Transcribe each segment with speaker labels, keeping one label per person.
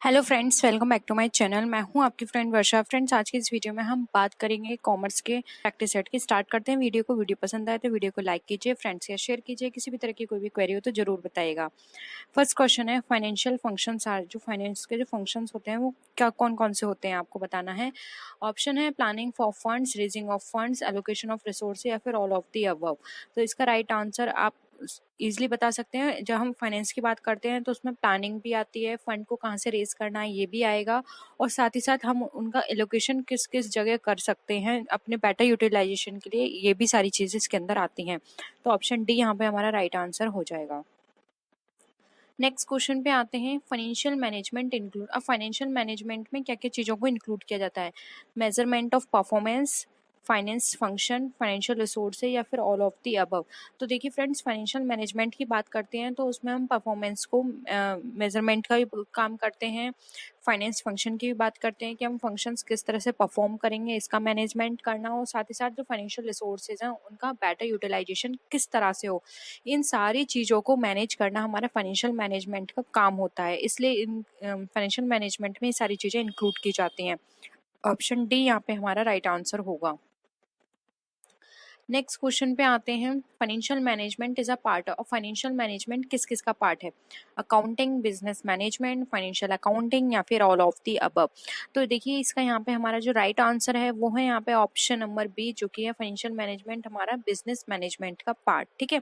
Speaker 1: Hello friends, welcome back to my channel. मैं हूं आपकी फ्रेंड वर्षा। फ्रेंड्स, आज की इस वीडियो में हम बात करेंगे कॉमर्स के प्रैक्टिस सेट की। स्टार्ट करते हैं वीडियो को। वीडियो पसंद आए तो वीडियो को लाइक कीजिए, फ्रेंड्स के शेयर कीजिए। किसी भी तरह की कोई भी क्वेरी हो तो जरूर बताइएगा। फर्स्ट क्वेश्चन है, फाइनेंशियल फंक्शंस आर, जो फाइनेंस के जो फंक्शंस होते हैं वो क्या कौन कौन से होते हैं आपको बताना है। ऑप्शन है planning for funds, raising of funds, allocation of resource या फिर ऑल ऑफ द अबव। तो इसका राइट आंसर आप इजिली बता सकते हैं। जब हम फाइनेंस की बात करते हैं तो उसमें प्लानिंग भी आती है, फंड को कहाँ से रेज करना है ये भी आएगा, और साथ ही साथ हम उनका एलोकेशन किस किस जगह कर सकते हैं अपने बेटर यूटिलाइजेशन के लिए, ये भी सारी चीजें इसके अंदर आती हैं। तो ऑप्शन डी यहाँ पे हमारा राइट आंसर हो जाएगा। नेक्स्ट क्वेश्चन पे आते हैं, फाइनेंशियल मैनेजमेंट इंक्लूड। अब फाइनेंशियल मैनेजमेंट में क्या क्या चीज़ों को इंक्लूड किया जाता है। Measurement of performance, finance function, financial resource या फिर ऑल ऑफ द अबव। तो देखिए फ्रेंड्स, फाइनेंशियल मैनेजमेंट की बात करते हैं तो उसमें हम परफॉर्मेंस को मेजरमेंट का भी काम करते हैं, फाइनेंस फंक्शन की भी बात करते हैं कि हम फंक्शंस किस तरह से परफॉर्म करेंगे, इसका मैनेजमेंट करना, और साथ ही साथ जो फाइनेंशियल रिसोर्सेज हैं उनका बेटर यूटिलाइजेशन किस तरह से हो, इन सारी चीज़ों को मैनेज करना हमारा फाइनेंशियल मैनेजमेंट का काम होता है। इसलिए इन फाइनेंशियल मैनेजमेंट में ये सारी चीज़ें इंक्लूड की जाती हैं। ऑप्शन डी यहाँ पे हमारा राइट आंसर होगा। नेक्स्ट क्वेश्चन पे आते हैं, financial management is a part of. Financial management किस किस का पार्ट है। Accounting, business management, financial accounting या फिर ऑल ऑफ द अबव। तो देखिए इसका यहाँ पे हमारा जो राइट आंसर है वो है यहाँ पे ऑप्शन नंबर बी, जो कि है फाइनेंशियल मैनेजमेंट हमारा बिजनेस मैनेजमेंट का पार्ट। ठीक है,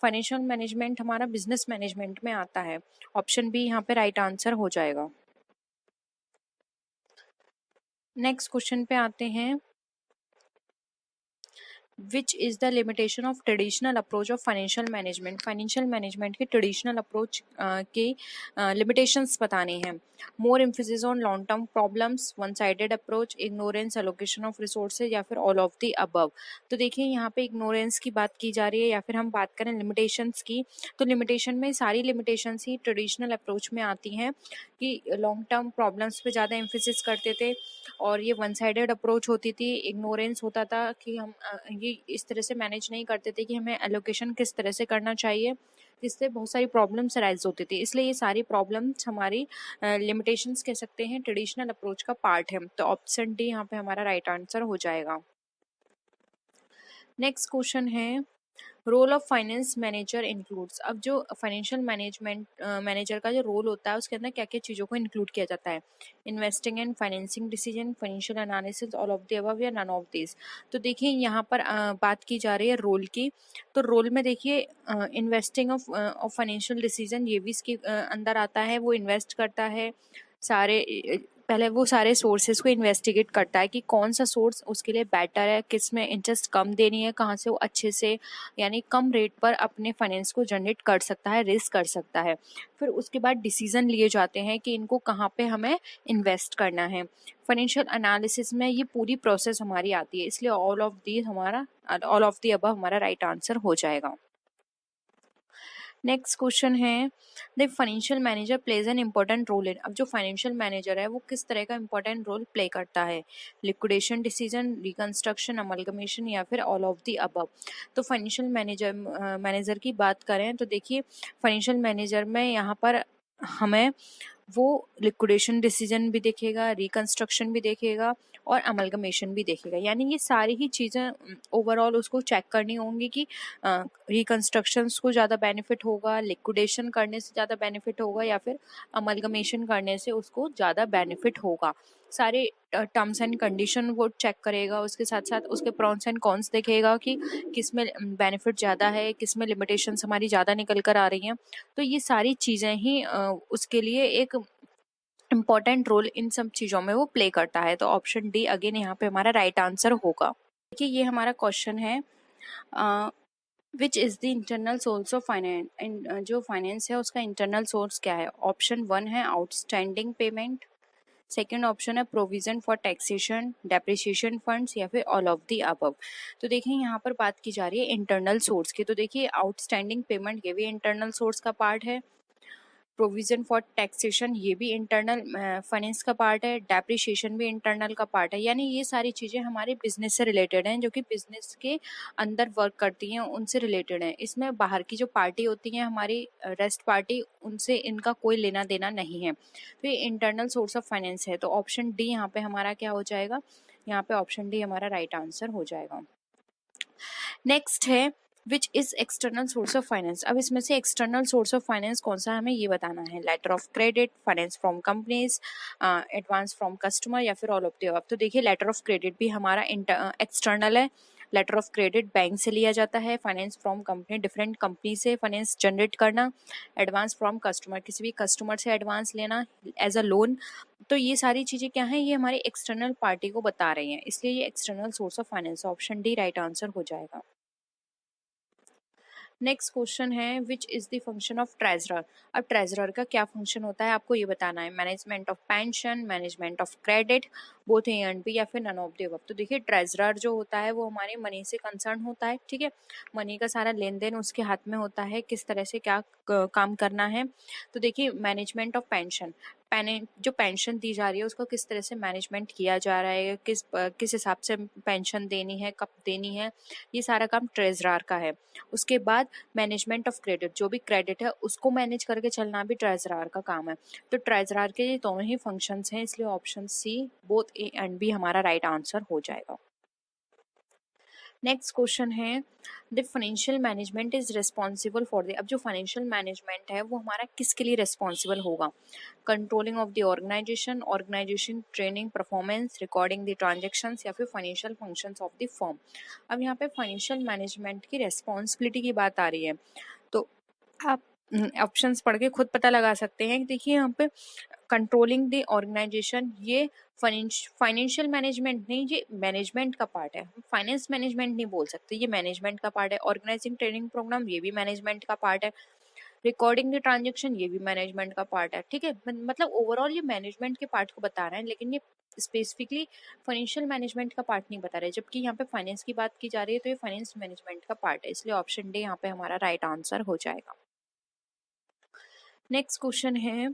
Speaker 1: फाइनेंशियल मैनेजमेंट हमारा बिजनेस मैनेजमेंट में आता है। ऑप्शन बी यहाँ पे राइट आंसर हो जाएगा। नेक्स्ट क्वेश्चन पे आते हैं, which is the limitation of traditional approach of financial management. Financial management के ट्रेडिशनल अप्रोच के लिमिटेशंस बताने हैं। More emphasis on long term problems, one sided approach, ignorance, allocation of resources या फिर ऑल ऑफ द अबव। तो देखिए यहाँ पे इग्नोरेंस की बात की जा रही है, या फिर हम बात करें लिमिटेशंस की, तो लिमिटेशन में सारी लिमिटेशंस ही ट्रेडिशनल अप्रोच में आती हैं कि लॉन्ग टर्म प्रॉब्लम्स पे ज़्यादा एम्फेसिस करते थे, और ये वन साइडेड अप्रोच होती थी। इग्नोरेंस होता था कि हम ये इस तरह से मैनेज नहीं करते थे कि हमें एलोकेशन किस तरह से करना चाहिए, जिससे बहुत सारी प्रॉब्लम्स राइज होती थी। इसलिए ये सारी प्रॉब्लम्स हमारी लिमिटेशंस कह सकते हैं, ट्रेडिशनल अप्रोच का पार्ट है। तो ऑप्शन डी यहाँ पे हमारा राइट आंसर हो जाएगा। नेक्स्ट क्वेश्चन है, role of finance manager includes. अब जो फाइनेंशियल मैनेजमेंट मैनेजर का जो रोल होता है उसके अंदर क्या क्या चीज़ों को इंक्लूड किया जाता है। Investing and financing decision, financial analysis, all of the above या नन ऑफ दिस। तो देखिए यहाँ पर बात की जा रही है रोल की। तो रोल में देखिए इन्वेस्टिंग ऑफ फाइनेंशियल डिसीजन ये भी इसके अंदर आता है। वो इन्वेस्ट करता है सारे पहले वो सारे सोर्सेज को इन्वेस्टिगेट करता है कि कौन सा सोर्स उसके लिए बेटर है, किस में इंटरेस्ट कम देनी है, कहाँ से वो अच्छे से यानी कम रेट पर अपने फाइनेंस को जनरेट कर सकता है, रेस कर सकता है। फिर उसके बाद डिसीजन लिए जाते हैं कि इनको कहाँ पे हमें इन्वेस्ट करना है। फाइनेंशियल एनालिसिस में ये पूरी प्रोसेस हमारी आती है, इसलिए ऑल ऑफ दी अबव हमारा राइट आंसर हो जाएगा। नेक्स्ट क्वेश्चन है, the financial manager plays an important role in. अब जो फाइनेंशियल मैनेजर है वो किस तरह का इंपॉर्टेंट रोल प्ले करता है। लिक्विडेशन डिसीजन, रिकंस्ट्रक्शन, अमलगमेशन या फिर ऑल ऑफ द अबव। तो फाइनेंशियल मैनेजर की बात करें तो देखिए फाइनेंशियल मैनेजर में यहाँ पर हमें वो लिक्विडेशन डिसीजन भी देखेगा, रिकंस्ट्रक्शन भी देखेगा और अमलगमेशन भी देखेगा। यानी ये सारी ही चीज़ें ओवरऑल उसको चेक करनी होंगी कि रिकंस्ट्रक्शंस को ज़्यादा बेनिफिट होगा, लिक्विडेशन करने से ज़्यादा बेनिफिट होगा या फिर अमलगमेशन करने से उसको ज़्यादा बेनिफिट होगा। सारे टर्म्स एंड कंडीशन वो चेक करेगा, उसके साथ साथ उसके प्रॉन्स एंड कॉन्स देखेगा कि किस में बेनिफिट ज़्यादा है, किस में लिमिटेशंस हमारी ज़्यादा निकल कर आ रही हैं। तो ये सारी चीज़ें ही उसके लिए एक इम्पॉर्टेंट रोल इन सब चीज़ों में वो प्ले करता है। तो ऑप्शन डी अगेन यहाँ पे हमारा राइट आंसर होगा। देखिए ये हमारा क्वेश्चन है, विच is the internal source of finance. जो फाइनेंस है उसका इंटरनल सोर्स क्या है। ऑप्शन वन है आउटस्टैंडिंग पेमेंट, सेकेंड ऑप्शन है provision for taxation, depreciation funds या फिर ऑल ऑफ द अबव। तो देखिए यहाँ पर बात की जा रही है इंटरनल सोर्स की। तो देखिए आउटस्टैंडिंग पेमेंट ये भी इंटरनल सोर्स का पार्ट है, प्रोविजन फॉर टैक्सेशन ये भी इंटरनल फाइनेंस का पार्ट है, डेप्रिसिएशन भी इंटरनल का पार्ट है। यानी ये सारी चीज़ें हमारे बिजनेस से रिलेटेड हैं, जो कि बिजनेस के अंदर वर्क करती हैं, उनसे रिलेटेड हैं। इसमें बाहर की जो पार्टी होती हैं हमारी रेस्ट पार्टी, उनसे इनका कोई लेना देना नहीं है। तो ये इंटरनल सोर्स ऑफ फाइनेंस है। तो ऑप्शन डी यहाँ पे हमारा क्या हो जाएगा, यहाँ पे ऑप्शन डी हमारा राइट आंसर हो जाएगा। नेक्स्ट है which is external source of finance. अब इसमें से एक्सटर्नल सोर्स ऑफ फाइनेंस कौन सा है हमें ये बताना है। Letter of credit, finance from companies, advance from customer या फिर ऑल ऑफ द अबव। तो देखिए लेटर ऑफ क्रेडिट भी हमारा एक्सटर्नल है। लेटर ऑफ क्रेडिट बैंक से लिया जाता है। Finance from company, different company से फाइनेंस जनरेट करना। एडवांस फ्रॉम कस्टमर, किसी भी कस्टमर से एडवांस लेना एज अ लोन। तो ये सारी चीज़ें क्या हैं, ये हमारी एक्सटर्नल पार्टी को बता रही हैं, इसलिए ये external source of finance, option D right answer हो जाएगा। नेक्स्ट क्वेश्चन है which is the function of treasurer. अब ट्रेजरर का क्या फंक्शन होता है आपको ये बताना है। Management of pension, management of credit, both A and B या फिर नन ऑफ द अबव। तो देखिए ट्रेजरर जो होता है वो हमारे मनी से कंसर्न होता है, ठीक है। मनी का सारा लेन देन उसके हाथ में होता है, किस तरह से क्या काम करना है। तो देखिए मैनेजमेंट ऑफ पेंशन, जो पेंशन दी जा रही है उसको किस तरह से मैनेजमेंट किया जा रहा है, किस हिसाब से पेंशन देनी है, कब देनी है, ये सारा काम ट्रेजरर का है। उसके बाद मैनेजमेंट ऑफ क्रेडिट, जो भी क्रेडिट है उसको मैनेज करके चलना भी ट्रेजरर का काम है। तो ट्रेजरर के ये दोनों ही फंक्शंस हैं, इसलिए option C both A and B हमारा राइट आंसर हो जाएगा। नेक्स्ट क्वेश्चन है the financial management is responsible for the. अब जो फाइनेंशियल मैनेजमेंट है वो हमारा किसके लिए रिस्पॉन्सिबल होगा। Controlling of the organisation, organisation training, performance, recording the transactions या फिर financial functions of the firm. अब यहाँ पे फाइनेंशियल मैनेजमेंट की रिस्पॉन्सिबिलिटी की बात आ रही है, तो आप ऑप्शंस पढ़ के खुद पता लगा सकते हैं। देखिए यहाँ पे कंट्रोलिंग द ऑर्गेनाइजेशन, ये फाइनेंशियल मैनेजमेंट नहीं, ये मैनेजमेंट का पार्ट है। फाइनेंस मैनेजमेंट नहीं बोल सकते, ये मैनेजमेंट का पार्ट है। ऑर्गेनाइजिंग ट्रेनिंग प्रोग्राम, ये भी मैनेजमेंट का पार्ट है। रिकॉर्डिंग द ट्रांजेक्शन, ये भी मैनेजमेंट का पार्ट है, ठीक है। मतलब ओवरऑल ये मैनेजमेंट के पार्ट को बता रहे हैं, लेकिन ये स्पेसिफिकली फाइनेंशियल मैनेजमेंट का पार्ट नहीं बता रहे। जबकि यहाँ पे फाइनेंस की बात की जा रही है तो ये फाइनेंस मैनेजमेंट का पार्ट है, इसलिए ऑप्शन डी यहाँ पे हमारा राइट आंसर हो जाएगा। नेक्स्ट क्वेश्चन है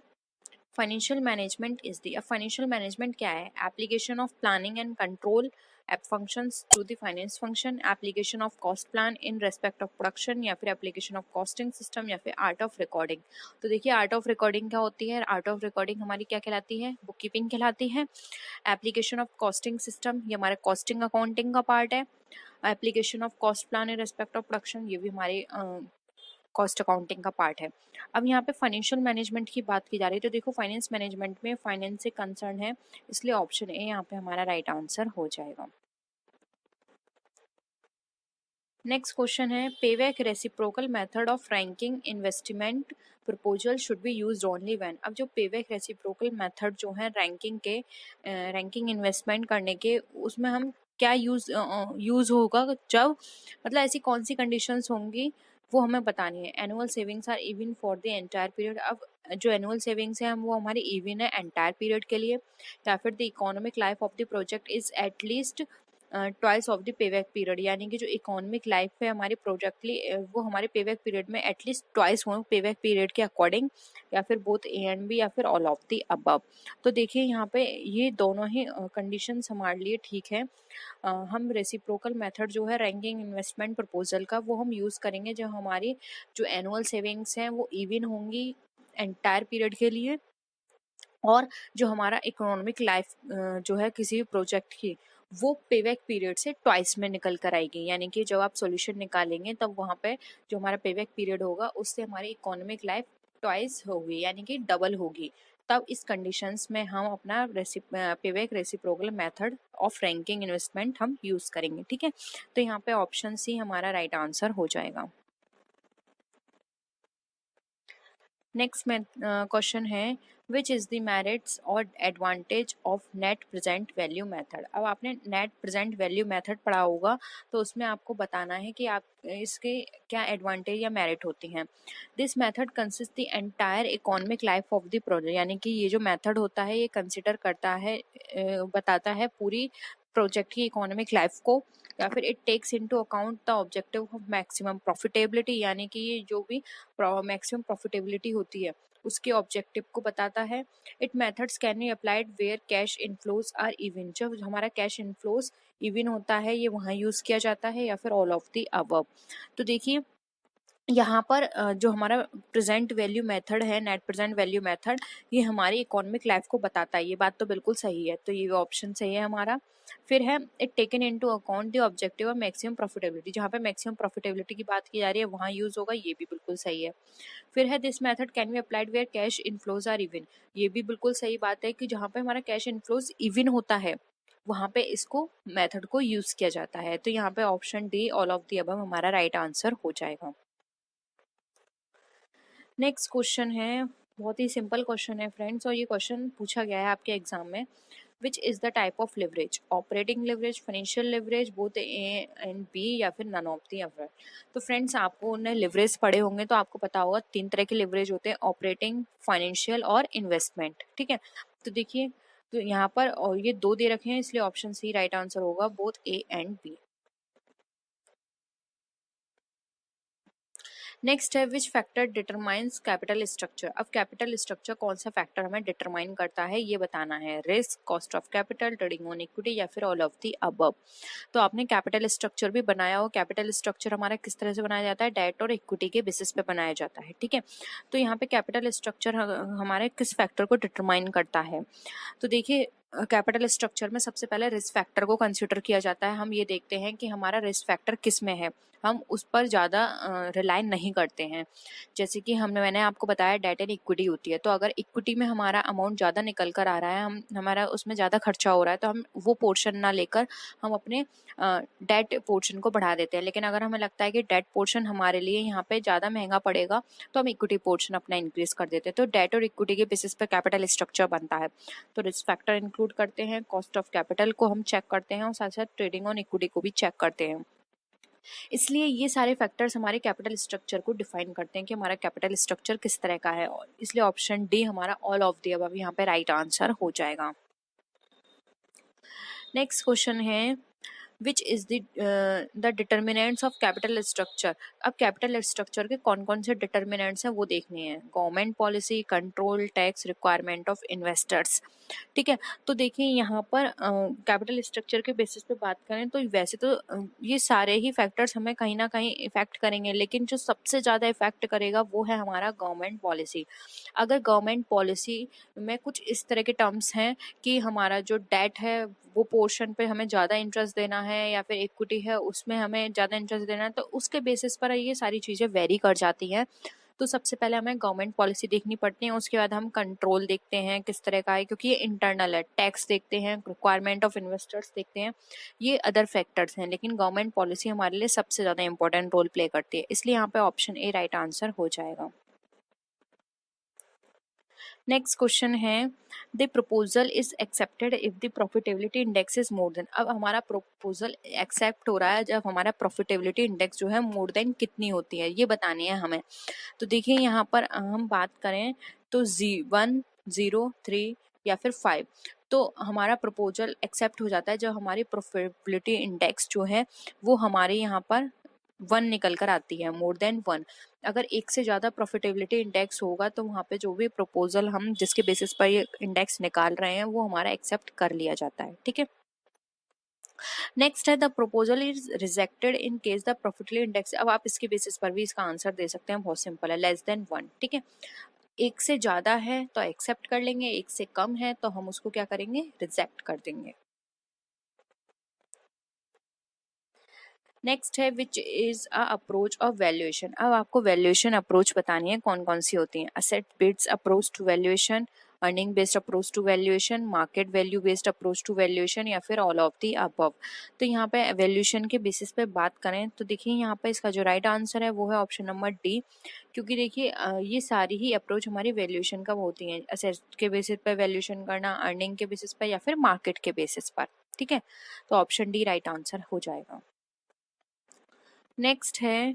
Speaker 1: फाइनेंशियल मैनेजमेंट इज दी। अब फाइनेंशियल मैनेजमेंट क्या है। Application of planning and control app functions through the finance function, application of cost plan in respect of production या फिर एप्लीकेशन ऑफ कॉस्टिंग सिस्टम या फिर art of recording. तो देखिए art of recording क्या होती है। आर्ट ऑफ रिकॉर्डिंग हमारी क्या कहलाती है, बुक कीपिंग कहलाती है। एप्लीकेशन ऑफ कॉस्टिंग सिस्टम, ये हमारे कॉस्टिंग अकाउंटिंग का पार्ट है। Application of cost plan in respect of production, ये भी हमारे कॉस्ट अकाउंटिंग का पार्ट है। अब यहाँ पे फाइनेंशियल मैनेजमेंट की बात की जा रही है, तो देखो फाइनेंस मैनेजमेंट में फाइनेंस से कंसर्न है, इसलिए ऑप्शन ए यहाँ पे हमारा राइट आंसर हो जाएगा। नेक्स्ट क्वेश्चन है payback reciprocal method of ranking investment proposal should be used only when. अब जो पेबैक रेसिप्रोकल मेथड जो है रैंकिंग इन्वेस्टमेंट करने के, उसमें हम क्या यूज होगा जब, मतलब ऐसी कौन सी कंडीशंस होंगी वो हमें बतानी है। Annual savings are even for the entire period. अब जो एनुअल सेविंग्स है वो हमारी इवन है एंटायर पीरियड के लिए। या फिर the economic life of the project is at least twice of the payback period, यानी कि जो इकोनॉमिक लाइफ है हमारे प्रोजेक्ट वो हमारे पेबैक पीरियड में एटलीस्ट ट्वाइस हो पेबैक पीरियड के अकॉर्डिंग, या फिर बोथ ए एंड बी या फिर ऑल ऑफ द अबव। तो देखिए यहाँ पे ये दोनों ही कंडीशंस हमारे लिए ठीक है। हम रेसिप्रोकल मेथड जो है रैंकिंग इन्वेस्टमेंट प्रपोजल का, वो हम यूज़ करेंगे जब हमारी जो एनुअल सेविंग्स हैं वो इवन होंगी एंटायर पीरियड के लिए, और जो हमारा इकोनॉमिक लाइफ जो है किसी भी प्रोजेक्ट की, वो पेबैक पीरियड से ट्वाइस में निकल कर आएगी। यानी कि जब आप सॉल्यूशन निकालेंगे तब वहाँ पे जो हमारा पेबैक पीरियड होगा उससे हमारी इकोनॉमिक लाइफ ट्वाइस होगी, यानी कि डबल होगी। तब इस कंडीशंस में हम अपना payback reciprocal method of ranking investment हम यूज़ करेंगे, ठीक है। तो यहाँ पे ऑप्शन सी हमारा राइट आंसर हो जाएगा। नेक्स्ट में क्वेश्चन है विच इज़ द मेरिट्स और advantage of net present value method. अब आपने नेट प्रेजेंट वैल्यू मेथड पढ़ा होगा, तो उसमें आपको बताना है कि आप इसके क्या एडवांटेज या मेरिट होती हैं। This method consist the entire economic life of the project, यानी कि ये जो मेथड होता है ये कंसिडर करता है बताता है पूरी प्रोजेक्ट की इकोनॉमिक लाइफ को, या फिर it takes into account the objective of maximum profitability, यानी कि ये जो भी मैक्सिमम प्रॉफिटेबिलिटी होती है उसके ऑब्जेक्टिव को बताता है। It methods can be applied where cash inflows are even, जब हमारा कैश इनफ्लोज इवन होता है ये वहाँ यूज किया जाता है, या फिर ऑल ऑफ द अबव। तो देखिए यहाँ पर जो हमारा प्रेजेंट वैल्यू मेथड है, नेट प्रेजेंट वैल्यू मेथड, ये हमारी इकोनॉमिक लाइफ को बताता है, ये बात तो बिल्कुल सही है, तो ये ऑप्शन सही है हमारा। फिर है it taken into account the objective of maximum profitability, जहाँ पे मैक्सिमम प्रॉफिटेबिलिटी की बात की जा रही है वहाँ यूज होगा, ये भी बिल्कुल सही है। फिर है this method can be applied where cash inflows are even, ये भी बिल्कुल सही बात है कि जहाँ पे हमारा कैश इनफ्लोज इवन होता है वहाँ पे इसको मेथड को यूज किया जाता है। तो यहाँ पे option D all of the above हमारा राइट आंसर हो जाएगा। नेक्स्ट क्वेश्चन है, बहुत ही सिंपल क्वेश्चन है फ्रेंड्स, और ये क्वेश्चन पूछा गया है आपके एग्जाम में। Which is the type of leverage, operating leverage, financial leverage, both A and B, या फिर नन ऑफ द अबव। तो फ्रेंड्स आपको उन्हें लिवरेज पढ़े होंगे तो आपको पता होगा 3 तरह के लिवरेज होते हैं, ऑपरेटिंग, फाइनेंशियल और इन्वेस्टमेंट। ठीक है, तो देखिए तो यहाँ पर और ये 2 दे रखे हैं, इसलिए ऑप्शन सी राइट आंसर होगा, both A and B. Next है which factor determines capital structure. अब कैपिटल स्ट्रक्चर कौन सा फैक्टर हमें डिटरमाइन करता है ये बताना है, risk, cost of capital, trading on equity, या फिर ऑल ऑफ द अबव। तो आपने कैपिटल स्ट्रक्चर भी बनाया हो, कैपिटल स्ट्रक्चर हमारा किस तरह से बनाया जाता है, डेट और इक्विटी के बेसिस पे बनाया जाता है। ठीक है, तो यहाँ पे कैपिटल स्ट्रक्चर हमारे किस फैक्टर को डिटरमाइन करता है, तो देखिए कैपिटल स्ट्रक्चर में सबसे पहले रिस्क फैक्टर को कंसीडर किया जाता है। हम ये देखते हैं कि हमारा रिस्क फैक्टर किस में है, हम उस पर ज़्यादा रिलाय नहीं करते हैं। जैसे कि मैंने आपको बताया डेट एंड इक्विटी होती है, तो अगर इक्विटी में हमारा अमाउंट ज़्यादा निकल कर आ रहा है, हमारा उसमें ज़्यादा खर्चा हो रहा है, तो हम वो पोर्शन ना लेकर हम अपने डेट पोर्शन को बढ़ा देते हैं। लेकिन अगर हमें लगता है कि डेट पोर्शन हमारे लिए यहाँ पे ज़्यादा महंगा पड़ेगा तो हम इक्विटी पोर्शन अपना इंक्रीज कर देते हैं। तो डेट और इक्विटी के बेसिस पे कैपिटल स्ट्रक्चर बनता है। तो रिस्क फैक्टर इंक्लूड करते हैं, कॉस्ट ऑफ कैपिटल को हम चेक करते हैं और साथ साथ ट्रेडिंग ऑन इक्विटी को भी चेक करते हैं। इसलिए ये सारे फैक्टर्स हमारे कैपिटल स्ट्रक्चर को डिफाइन करते हैं कि हमारा कैपिटल स्ट्रक्चर किस तरह का है, और इसलिए ऑप्शन डी हमारा ऑल ऑफ द अबव यहाँ पे राइट आंसर हो जाएगा। नेक्स्ट क्वेश्चन है which is the determinants of capital structure. अब कैपिटल स्ट्रक्चर के कौन कौन से डिटर्मिनेंट्स हैं वो देखने हैं, government policy, control, tax, requirement of investors. ठीक है, तो देखिए यहाँ पर कैपिटल स्ट्रक्चर के बेसिस पे बात करें तो वैसे तो ये सारे ही फैक्टर्स हमें कहीं ना कहीं इफेक्ट करेंगे, लेकिन जो सबसे ज़्यादा इफेक्ट करेगा वो है हमारा गवर्नमेंट पॉलिसी। अगर गवर्नमेंट पॉलिसी में कुछ इस तरह के टर्म्स हैं कि हमारा जो डेट है वो पोर्शन पे हमें ज़्यादा इंटरेस्ट देना है, या फिर इक्विटी है उसमें हमें ज़्यादा इंटरेस्ट देना है, तो उसके बेसिस पर ये सारी चीज़ें वेरी कर जाती हैं। तो सबसे पहले हमें गवर्नमेंट पॉलिसी देखनी पड़ती है, उसके बाद हम कंट्रोल देखते हैं किस तरह का है, क्योंकि ये इंटरनल है, टैक्स देखते हैं, रिक्वायरमेंट ऑफ इन्वेस्टर्स देखते हैं, ये अदर फैक्टर्स हैं, लेकिन गवर्नमेंट पॉलिसी हमारे लिए सबसे ज़्यादा इंपॉर्टेंट रोल प्ले करती है, इसलिए यहाँ पे ऑप्शन ए राइट आंसर हो जाएगा। नेक्स्ट क्वेश्चन है the proposal is accepted if the profitability index is more than. अब हमारा प्रपोजल एक्सेप्ट हो रहा है जब हमारा प्रॉफिटेबिलिटी इंडेक्स जो है मोर देन कितनी होती है ये बतानी है हमें। तो देखिए यहाँ पर हम बात करें तो 1, 0, 3 या फिर 5, तो हमारा प्रपोजल एक्सेप्ट हो जाता है जब हमारी प्रॉफिटेबिलिटी इंडेक्स जो है वो हमारे यहाँ पर 1 निकल कर आती है, मोर देन 1। अगर एक से ज़्यादा प्रॉफिटेबिलिटी इंडेक्स होगा तो वहाँ पे जो भी प्रपोजल हम जिसके बेसिस पर ये इंडेक्स निकाल रहे हैं वो हमारा एक्सेप्ट कर लिया जाता है। ठीक है, नेक्स्ट है the proposal is rejected in case the profitability index. अब आप इसके बेसिस पर भी इसका आंसर दे सकते हैं, बहुत सिंपल है, लेस देन 1। ठीक है, एक से ज़्यादा है तो एक्सेप्ट कर लेंगे, एक से कम है तो हम उसको क्या करेंगे, रिजेक्ट कर देंगे। नेक्स्ट है which is a approach of valuation. अब आपको वैल्यूएशन अप्रोच बतानी है कौन कौन सी होती हैं, asset based approach to valuation, earning based approach to valuation, market value based approach to valuation, या फिर ऑल ऑफ दी अबव। तो यहाँ पे वैल्यूएशन के बेसिस पे बात करें तो देखिए यहाँ पे इसका जो राइट आंसर है वो है ऑप्शन नंबर डी, क्योंकि देखिए ये सारी ही अप्रोच हमारी वैल्यूएशन का होती हैं, असेट के बेसिस पे वैल्यूएशन करना, अर्निंग के बेसिस पर, या फिर मार्केट के बेसिस पर। ठीक है, तो ऑप्शन डी राइट आंसर हो जाएगा। नेक्स्ट है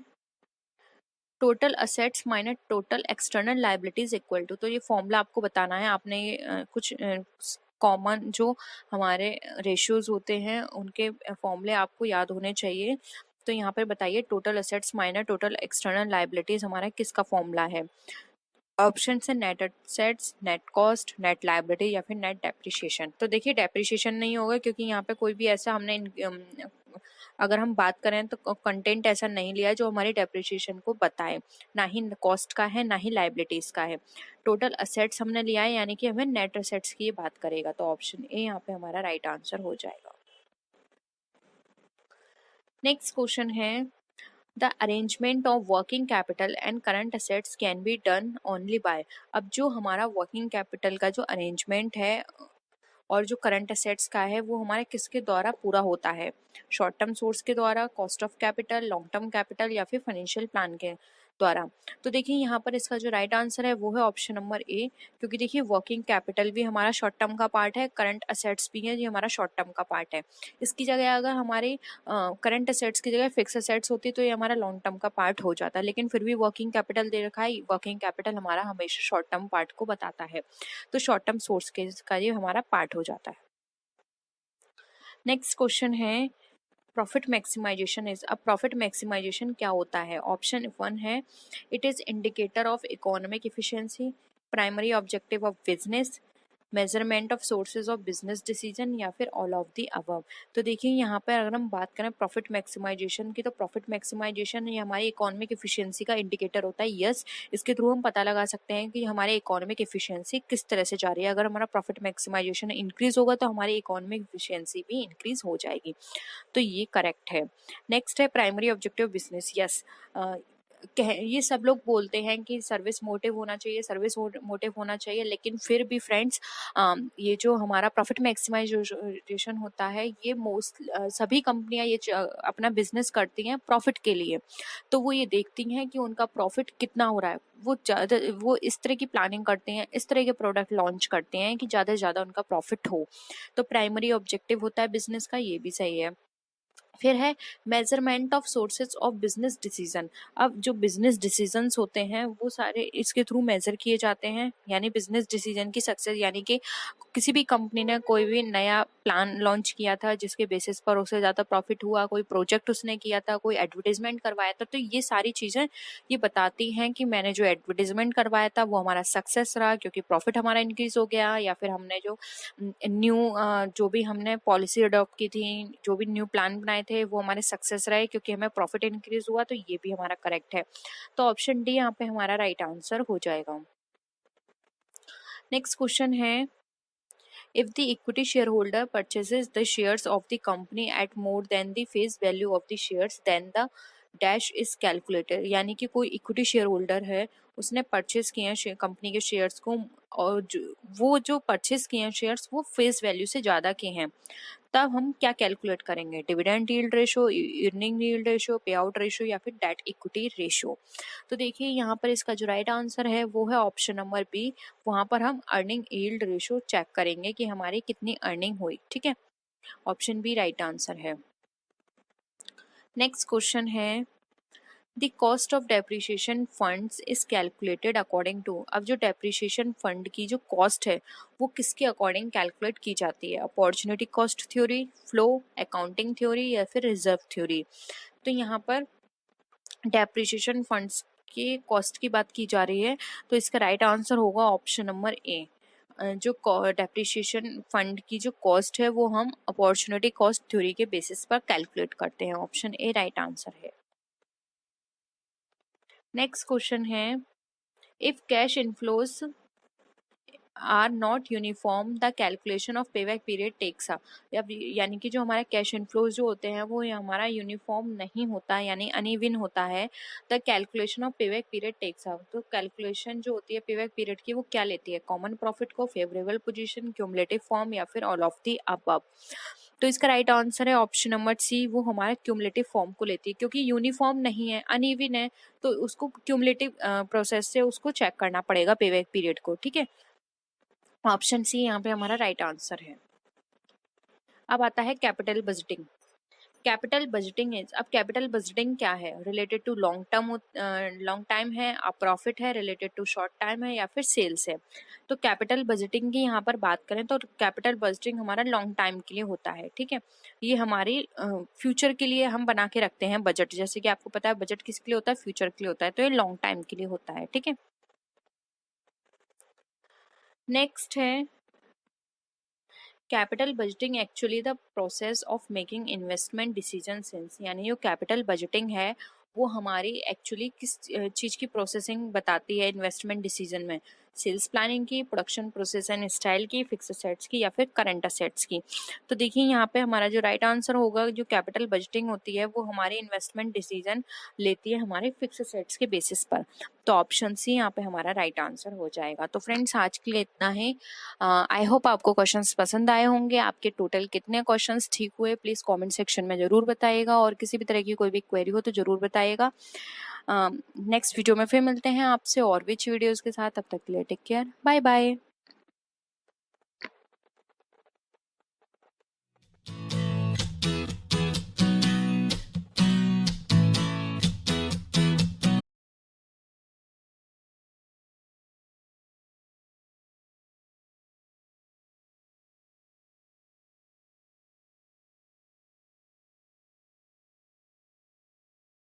Speaker 1: total assets minus total external liabilities equal to. तो ये फॉर्मूला आपको बताना है, आपने कुछ कॉमन जो हमारे रेशियोज होते हैं उनके फॉर्मूले आपको याद होने चाहिए। तो यहाँ पे बताइए total assets minus total external liabilities हमारा किसका फॉर्मूला है। ऑप्शन है net assets, net cost, net liability या फिर नेट डेप्रिसिएशन। तो देखिए डेप्रिसिएशन नहीं होगा क्योंकि यहाँ पे कोई भी ऐसा हमने अगर हम बात करें तो कंटेंट ऐसा नहीं लिया जो हमारी डेप्रिसिएशन को बताए, ना ही कॉस्ट का है ना ही लायबिलिटीज का है। टोटल असेट्स हमने लिया है यानी कि हमें नेट असेट्स की बात करेगा, तो ऑप्शन ए यहाँ पे हमारा राइट आंसर हो जाएगा। नेक्स्ट क्वेश्चन है the arrangement of working capital and current assets can be done only by. अब जो हमारा वर्किंग कैपिटल का जो अरेंजमेंट है और जो करंट असेट्स का है वो हमारे किसके द्वारा पूरा होता है, शॉर्ट टर्म सोर्स के द्वारा, cost of capital, long term capital या फिर फाइनेंशियल प्लान के द्वारा। तो देखिए यहाँ पर इसका जो राइट आंसर है वो है ऑप्शन नंबर ए, क्योंकि देखिए वर्किंग कैपिटल भी हमारा शॉर्ट टर्म का पार्ट है, करंट असेट्स भी है ये हमारा शॉर्ट टर्म का पार्ट है। इसकी जगह अगर हमारे करंट असेट्स की जगह फिक्स असेट्स होती तो ये हमारा लॉन्ग टर्म का पार्ट हो जाता, लेकिन फिर भी वर्किंग कैपिटल दे रखा है, वर्किंग कैपिटल हमारा हमेशा शॉर्ट टर्म पार्ट को बताता है, तो शॉर्ट टर्म सोर्स के का ये हमारा पार्ट हो जाता है। नेक्स्ट क्वेश्चन है प्रॉफिट मैक्सिमाइजेशन इज। अब प्रॉफिट मैक्सिमाइजेशन क्या होता है। ऑप्शन 1 है it is indicator of economic efficiency, primary objective of business, measurement of sources of business decision या फिर ऑल ऑफ दी अबव। तो देखिए यहाँ पर अगर हम बात करें प्रॉफिट मैक्सिमाइजेशन की, तो प्रॉफिट मैक्सिमाइजेशन ये हमारी इकोनॉमिक एफिशिएंसी का इंडिकेटर होता है। यस, इसके थ्रू हम पता लगा सकते हैं कि हमारे इकोनॉमिक एफिशिएंसी किस तरह से जा रही है। अगर हमारा प्रॉफिट मैक्सिमाइजेशन इंक्रीज होगा तो हमारी इकोनॉमिक एफिशिएंसी भी इंक्रीज हो जाएगी, तो ये करेक्ट है। नेक्स्ट है प्राइमरी ऑब्जेक्टिव बिजनेस। यस, ये सब लोग बोलते हैं कि सर्विस मोटिव होना चाहिए, सर्विस मोटिव होना चाहिए, लेकिन फिर भी फ्रेंड्स ये जो हमारा प्रॉफिट मैक्सिमाइजेशन होता है ये सभी कंपनियां ये अपना बिजनेस करती हैं प्रॉफिट के लिए, तो वो ये देखती हैं कि उनका प्रॉफिट कितना हो रहा है, वो इस तरह की प्लानिंग करते हैं, इस तरह के प्रोडक्ट लॉन्च करते हैं कि ज़्यादा से ज़्यादा उनका प्रॉफिट हो, तो प्राइमरी ऑब्जेक्टिव होता है बिजनेस का, ये भी सही है। फिर है measurement of sources of business decision. अब जो बिजनेस डिसीजंस होते हैं वो सारे इसके थ्रू मेजर किए जाते हैं, यानी बिजनेस डिसीजन की सक्सेस, यानी कि किसी भी कंपनी ने कोई भी नया प्लान लॉन्च किया था जिसके बेसिस पर उसे ज़्यादा प्रॉफिट हुआ, कोई प्रोजेक्ट उसने किया था, कोई एडवर्टीजमेंट करवाया था, तो ये सारी चीज़ें ये बताती हैं कि मैंने जो एडवर्टीजमेंट करवाया था वो हमारा सक्सेस रहा क्योंकि प्रॉफिट हमारा इंक्रीज हो गया, या फिर हमने जो न्यू जो भी हमने पॉलिसी अडॉप्ट की थी, जो भी न्यू प्लान बनाए थे वो हमारे सक्सेस रहे क्योंकि हमें प्रॉफिट इंक्रीज हुआ, तो ये भी हमारा करेक्ट है। तो ऑप्शन डी यहाँ पे हमारा राइट आंसर हो जाएगा। नेक्स्ट क्वेश्चन है if the equity shareholder purchases the shares of the company at more than the face value of the shares then the dash is calculated। यानी कि कोई इक्विटी शेयर होल्डर है उसने purchase किए हैं कंपनी के shares को, और वो जो परचेज किए हैं शेयर्स वो फेस वैल्यू से ज़्यादा के हैं, तब हम क्या कैलकुलेट करेंगे, dividend yield ratio, earning yield ratio, पे आउट रेशो या फिर डेट इक्विटी रेशो। तो देखिए यहाँ पर इसका जो राइट आंसर है वो है ऑप्शन नंबर बी, वहाँ पर हम अर्निंग यील्ड रेशो चेक करेंगे कि हमारी कितनी अर्निंग हुई, ठीक है, ऑप्शन बी राइट आंसर है। नेक्स्ट क्वेश्चन है the cost of depreciation funds is calculated according to. अब जो डेप्रिसिएशन फंड की जो कॉस्ट है वो किसके अकॉर्डिंग कैलकुलेट की जाती है, opportunity cost theory, flow accounting theory या फिर रिजर्व थ्योरी। तो यहाँ पर डेप्रिसिएशन फंड्स की कॉस्ट की बात की जा रही है, तो इसका राइट आंसर होगा ऑप्शन नंबर ए। जो डेप्रिसिएशन फंड की जो कॉस्ट है वो हम अपॉर्चुनिटी कॉस्ट थ्योरी के बेसिस पर कैलकुलेट करते हैं, ऑप्शन ए राइट आंसर है। नेक्स्ट क्वेश्चन है if cash inflows are not uniform the calculation of payback period takes a. यानी कि जो हमारे कैश इनफ्लोज जो होते हैं वो हमारा यूनिफॉर्म नहीं होता, यानी अनइवन होता है, the calculation of payback period takes a. तो कैलकुलेशन जो होती है पेबैक पीरियड की वो क्या लेती है, कॉमन प्रॉफिट को, फेवरेबल पोजीशन, क्यूमुलेटिव फॉर्म या फिर ऑल ऑफ द अबव। तो इसका राइट आंसर है ऑप्शन नंबर सी, वो हमारे क्यूमुलेटिव फॉर्म को लेती है, क्योंकि यूनिफॉर्म नहीं है, अनइवन है, तो उसको क्यूमुलेटिव प्रोसेस से उसको चेक करना पड़ेगा पेबैक पीरियड को, ठीक है, ऑप्शन सी यहाँ पे हमारा राइट आंसर है। अब आता है capital budgeting. Capital budgeting is, अब कैपिटल बजटिंग क्या है, related to long term, long time है, प्रॉफिट है, रिलेटेड टू शॉर्ट टाइम है, या फिर सेल्स है। तो कैपिटल बजटिंग की यहाँ पर बात करें तो कैपिटल बजटिंग हमारा लॉन्ग टाइम के लिए होता है, ठीक है। ये हमारी फ्यूचर के लिए हम बना के रखते हैं बजट, जैसे कि आपको पता है बजट किसके लिए होता है, फ्यूचर के लिए होता है, तो ये लॉन्ग टाइम के लिए होता है, ठीक है। नेक्स्ट है capital budgeting actually the process of making investment decision since, यानी जो कैपिटल बजटिंग है वो हमारी एक्चुअली किस चीज़ की प्रोसेसिंग बताती है इन्वेस्टमेंट डिसीजन में, सेल्स प्लानिंग की, प्रोडक्शन प्रोसेस एंड स्टाइल की, फिक्स असेट्स की, या फिर करंट असेट्स की। तो देखिए यहाँ पे हमारा जो राइट आंसर होगा, जो कैपिटल बजटिंग होती है वो हमारी इन्वेस्टमेंट डिसीजन लेती है हमारे फिक्स असेट्स के बेसिस पर। तो ऑप्शन सी यहाँ पे हमारा राइट आंसर हो जाएगा। तो फ्रेंड्स आज के लिए इतना ही। आई होप आपको क्वेश्चंस पसंद आए होंगे। आपके टोटल कितने क्वेश्चंस ठीक हुए प्लीज़ कमेंट सेक्शन में ज़रूर बताइएगा, और किसी भी तरह की कोई भी क्वेरी हो तो ज़रूर बताइएगा। नेक्स्ट वीडियो में फिर मिलते हैं आपसे और भी वीडियोज़ के साथ। तब तक के लिए टेक केयर, बाय बाय।